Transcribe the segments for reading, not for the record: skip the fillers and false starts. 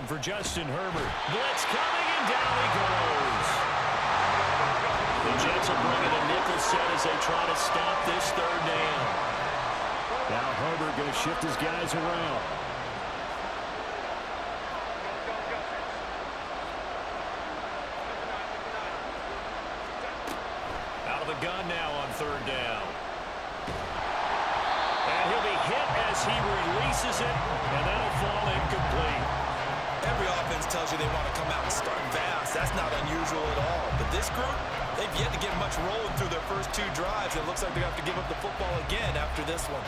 time for Justin Herbert. Blitz coming, and down he goes. The Jets are bringing a nickel set as they try to stop this third down. Now Herbert going to shift his guys around. Out of the gun now on third down. And he'll be hit as he releases it, and that'll fall incomplete. Every offense tells you they want to come out and start fast. That's not unusual at all. But this group, they've yet to get much rolling through their first two drives. It looks like they have to give up the football again after this one.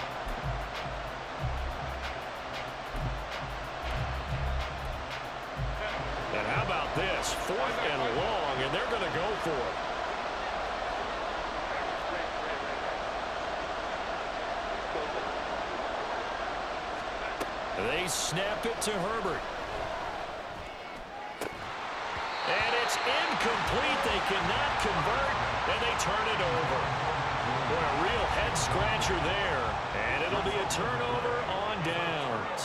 And how about this? 4th and long, and they're going to go for it. They snap it to Herbert. And it's incomplete. They cannot convert, and they turn it over. Boy, a real head-scratcher there. And it'll be a turnover on downs.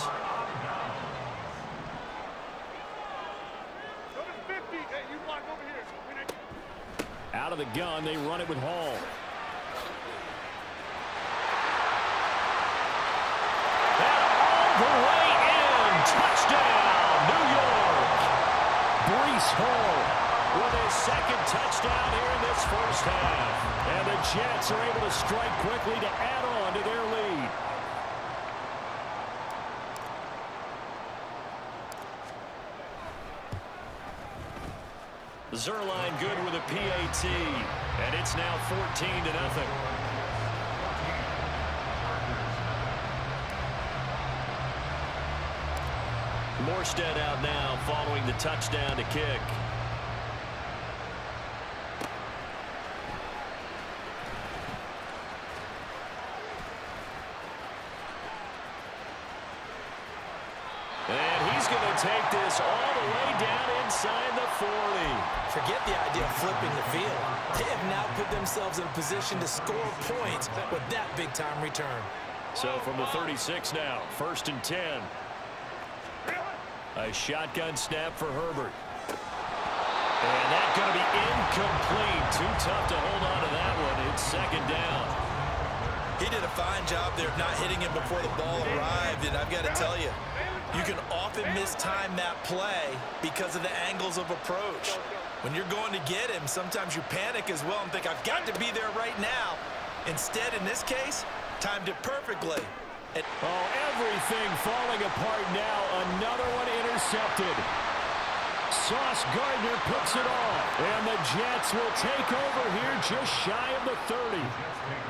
Out of the gun, they run it with Hall. The way in, touchdown, New York. Breece Hall with his second touchdown here in this first half. And the Jets are able to strike quickly to add on to their lead. Zerline good with a PAT, and it's now 14-0. Morstead out now following the touchdown to kick. And he's going to take this all the way down inside the 40. Forget the idea of flipping the field. They have now put themselves in a position to score points with that big-time return. So from the 36 now, 1st and 10. A shotgun snap for Herbert. And that's going to be incomplete. Too tough to hold on to that one. It's 2nd down. He did a fine job there of not hitting him before the ball arrived. And I've got to tell you, you can often mistime that play because of the angles of approach. When you're going to get him, sometimes you panic as well and think, I've got to be there right now. Instead, in this case, timed it perfectly. Oh, everything falling apart now. Another one intercepted. Sauce Gardner picks it off. And the Jets will take over here just shy of the 30.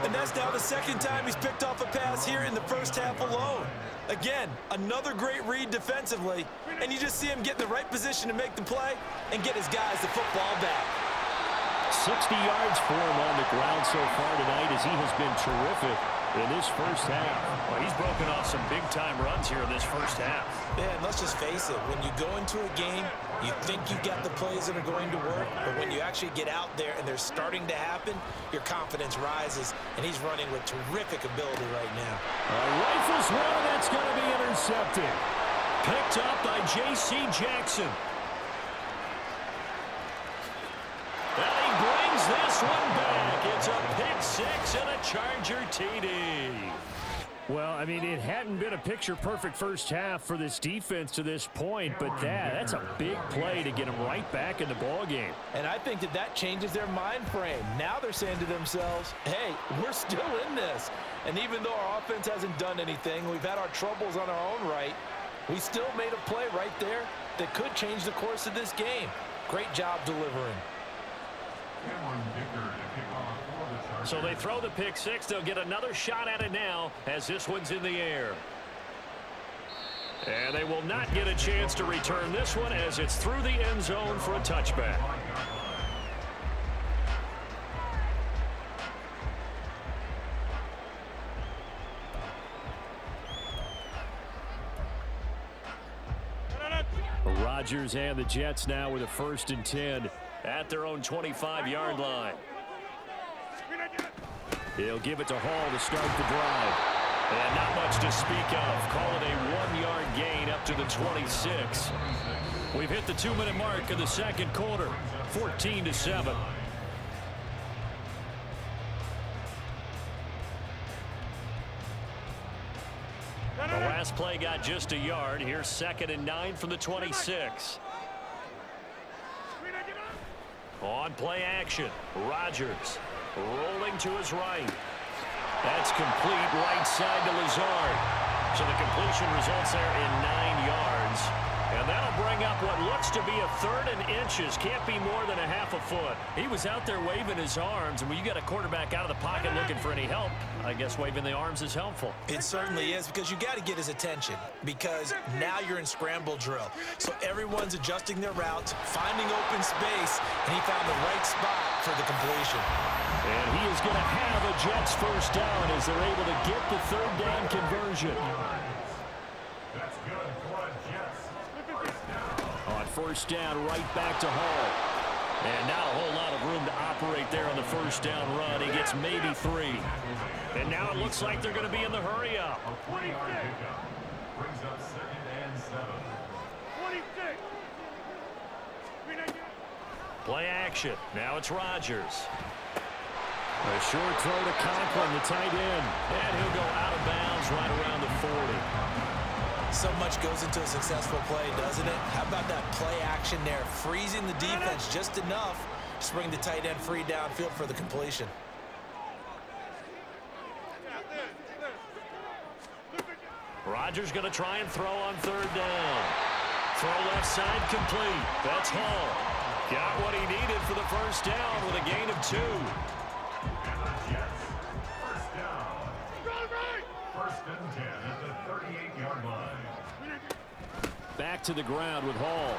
And that's now the 2nd time he's picked off a pass here in the first half alone. Again, another great read defensively. And you just see him get in the right position to make the play and get his guys the football back. 60 yards for him on the ground so far tonight as he has been terrific in this first half. Well, he's broken off some big-time runs here in this first half. Yeah, and let's just face it. When you go into a game, you think you've got the plays that are going to work, but when you actually get out there and they're starting to happen, your confidence rises, and he's running with terrific ability right now. Rifles one, that's going to be intercepted. Picked up by J.C. Jackson. And he brings this one back. It's a pick 6 and a Charger TD. Well, I mean, it hadn't been a picture-perfect first half for this defense to this point, but that's a big play to get them right back in the ballgame. And I think that changes their mind frame. Now they're saying to themselves, hey, we're still in this. And even though our offense hasn't done anything, we've had our troubles on our own right, we still made a play right there that could change the course of this game. Great job delivering. So they throw the pick 6. They'll get another shot at it now as this one's in the air. And they will not get a chance to return this one as it's through the end zone for a touchback. Rodgers and the Jets now with a 1st and 10 at their own 25-yard line. He'll give it to Hall to start the drive. And not much to speak of. Call it a 1-yard gain up to the 26. We've hit the 2-minute mark of the second quarter. 14-7. The last play got just a yard. Here's 2nd and 9 from the 26. On play action, Rodgers rolling to his right. That's complete right side to Lazard. So the completion results there in 9 yards. And that'll bring up what looks to be a 3rd and inches. Can't be more than a half a foot. He was out there waving his arms, and when you got a quarterback out of the pocket looking for any help, I guess waving the arms is helpful. It certainly is, because you got to get his attention, because now you're in scramble drill. So everyone's adjusting their routes, finding open space, and he found the right spot for the completion. And he is going to have a Jets first down as they're able to get the 3rd down conversion. That's good. Come on, Jets. On first down, right back to Hall. And not a whole lot of room to operate there on the first down run. He gets maybe 3. And now it looks like they're going to be in the hurry up. A 20-yard pickup brings up 2nd and 7. 26. Play action. Now it's Rodgers. A short throw to Conklin, the tight end. And he'll go out of bounds right around the 40. So much goes into a successful play, doesn't it? How about that play action there? Freezing the defense just enough to bring the tight end free downfield for the completion. Rodgers going to try and throw on 3rd down. Throw left side complete. That's Hall. Got what he needed for the first down with a gain of 2. And the Jets, first down. 1st and 10 at the 38-yard line. Back to the ground with Hall.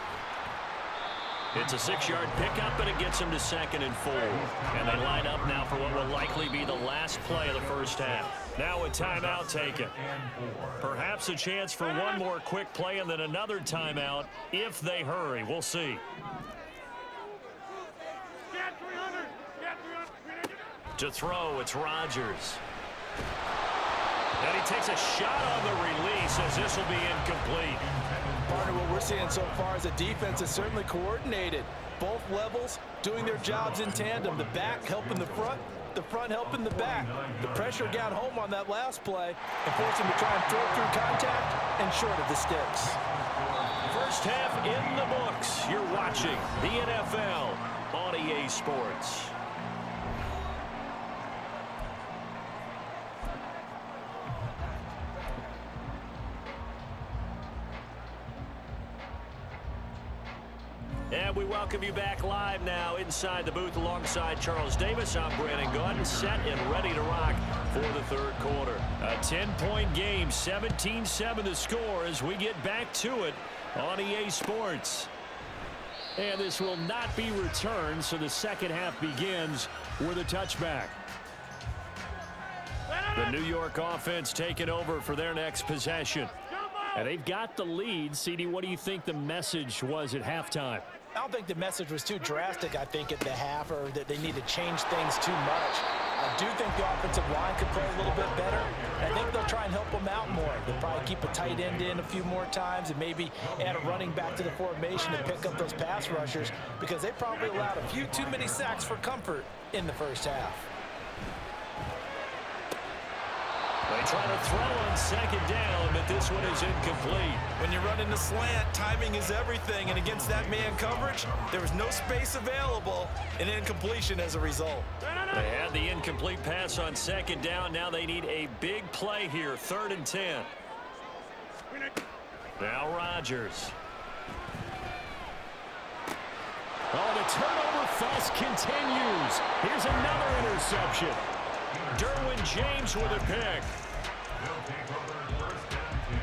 It's a 6-yard pickup, and it gets him to 2nd and 4. And they line up now for what will likely be the last play of the first half. Now a timeout taken. Perhaps a chance for one more quick play and then another timeout if they hurry. We'll see. To throw, it's Rodgers. And he takes a shot on the release as this will be incomplete. Partner, what we're seeing so far is the defense is certainly coordinated. Both levels doing their jobs in tandem. The back helping the front helping the back. The pressure got home on that last play and forced him to try and throw through contact and short of the sticks. First half in the books. You're watching the NFL on EA Sports. And we welcome you back live now inside the booth alongside Charles Davis. I'm Brandon Gordon, set and ready to rock for the 3rd quarter. A 10-point game, 17-7 the score as we get back to it on EA Sports. And this will not be returned, so the second half begins with a touchback. The New York offense taking over for their next possession. And they've got the lead. CD, what do you think the message was at halftime? I don't think the message was too drastic, I think, at the half, or that they need to change things too much. I do think the offensive line could play a little bit better. I think they'll try and help them out more. They'll probably keep a tight end in a few more times and maybe add a running back to the formation to pick up those pass rushers, because they probably allowed a few too many sacks for comfort in the first half. They try to throw on 2nd down, but this one is incomplete. When you're running the slant, timing is everything, and against that man coverage, there was no space available, and incompletion as a result. They had the incomplete pass on 2nd down. Now they need a big play here, 3rd and 10. Now Rodgers. Oh, the turnover fuss continues. Here's another interception. Derwin James with a pick. They'll take over 1st and 10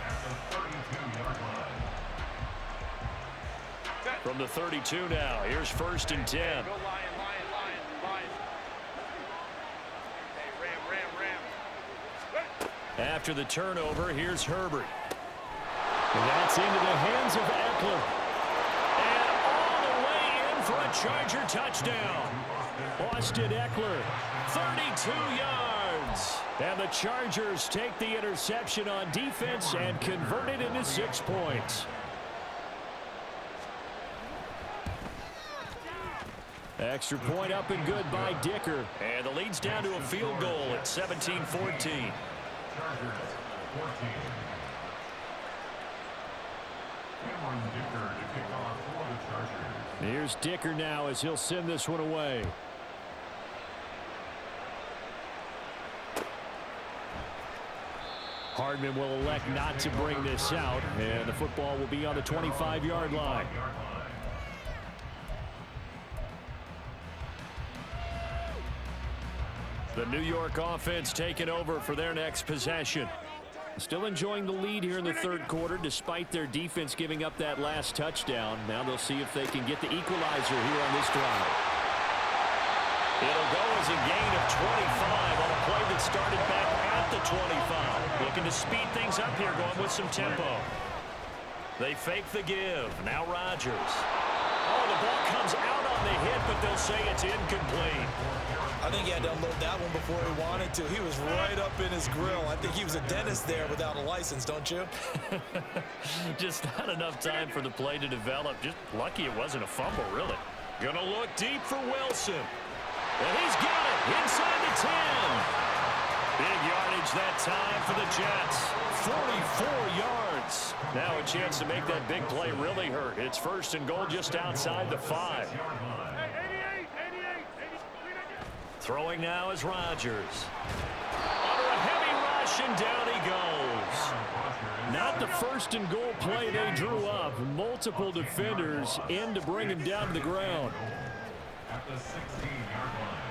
at the 32-yard line. From the 32 now, here's 1st and 10. Go Lion. Hey, Ram. After the turnover, here's Herbert. And that's into the hands of Eckler. And all the way in for a Charger touchdown. Austin Eckler, 32 yards. yards. And the Chargers take the interception on defense and convert it into 6 points. Extra point up and good by Dicker. And the lead's down to a field goal at 17-14. Chargers 14. Cameron Dicker to kick off for the Chargers. Here's Dicker now as he'll send this one away. Hardman will elect not to bring this out, and the football will be on the 25-yard line. The New York offense taking over for their next possession. Still enjoying the lead here in the third quarter despite their defense giving up that last touchdown. Now they'll see if they can get the equalizer here on this drive. It'll go as a gain of 25 on a play that started back at the 25. Looking to speed things up here, going with some tempo. They fake the give. Now Rodgers. Oh, the ball comes out on the hit, but they'll say it's incomplete. I think he had to unload that one before he wanted to. He was right up in his grill. I think he was a dentist there without a license, don't you? Just not enough time for the play to develop. Just lucky it wasn't a fumble, really. Gonna look deep for Wilson. And he's got it inside the 10. Big yardage that time for the Jets. 44 yards. Now a chance to make that big play really hurt. It's first and goal just outside the 5. Throwing now is Rodgers. Under a heavy rush, and down he goes. Not the first and goal play they drew up. Multiple defenders in to bring him down to the ground. At the 16-yard line.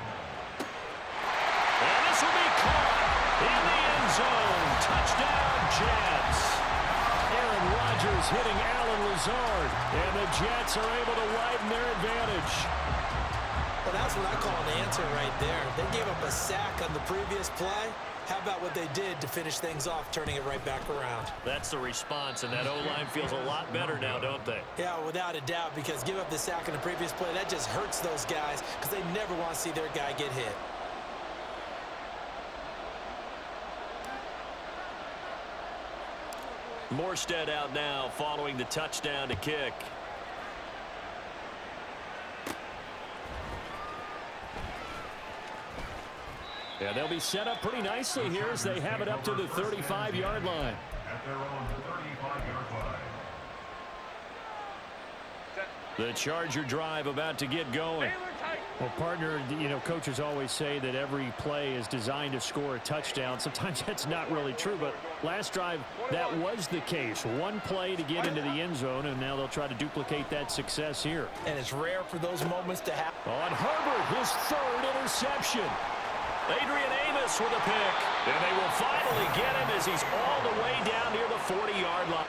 And this will be caught in the end zone. Touchdown, Jets. Aaron Rodgers hitting Allen Lazard. And the Jets are able to widen their advantage. Well, that's what I call an answer right there. They gave up a sack on the previous play. How about what they did to finish things off, turning it right back around? That's the response, and that O-line feels a lot better now, don't they? Yeah, without a doubt, because give up the sack on the previous play, that just hurts those guys because they never want to see their guy get hit. Morstead out now following the touchdown to kick. Yeah, they'll be set up pretty nicely here as they have it up to the 35-yard line. At their own 35-yard line. The Charger drive about to get going. Well, partner, you know, coaches always say that every play is designed to score a touchdown. Sometimes that's not really true, but last drive, that was the case. One play to get into the end zone, and now they'll try to duplicate that success here. And it's rare for those moments to happen. On Herbert, his third interception. Adrian Amos with a pick. And they will finally get him as he's all the way down near the 40-yard line.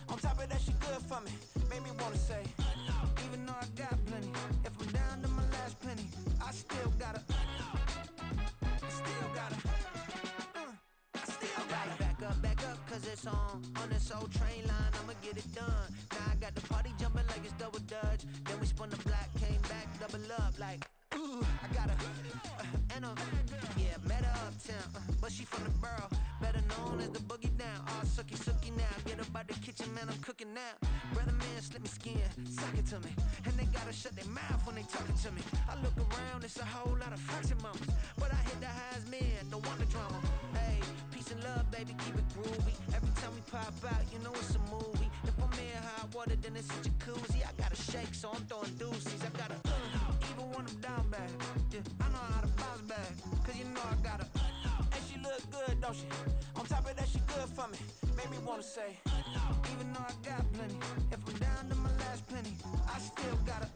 On top of that, she good for me. Made me wanna say, even though I got plenty, if I'm down to my last penny, I still gotta back up, cause it's on this old train line, I'ma get it done. Now I got the party jumping like it's double dutch. Then we spun the block, came back, double up like, ooh, I got yeah, met her uptown, but she from the borough, better known as the boogie down. All sucky now, get up out the kitchen, man, I'm cooking now. Brother man, slip me skin, suck it to me, and they gotta shut their mouth when they talking to me. I look around, it's a whole lot of fraction mamas, but I hit the highs, man, don't want the drama. Hey, peace and love, baby, keep it groovy. Every time we pop out, you know it's a movie. If I'm in hot water, then it's a jacuzzi. I gotta shake, so I'm throwing deuces. I gotta even when I'm down bad. Yeah, I know how to bounce back, cause you know I gotta. And she look good, don't she? On top of that, she good for me. Made me wanna say, even though I got plenty, if I'm down to my last penny, I still gotta.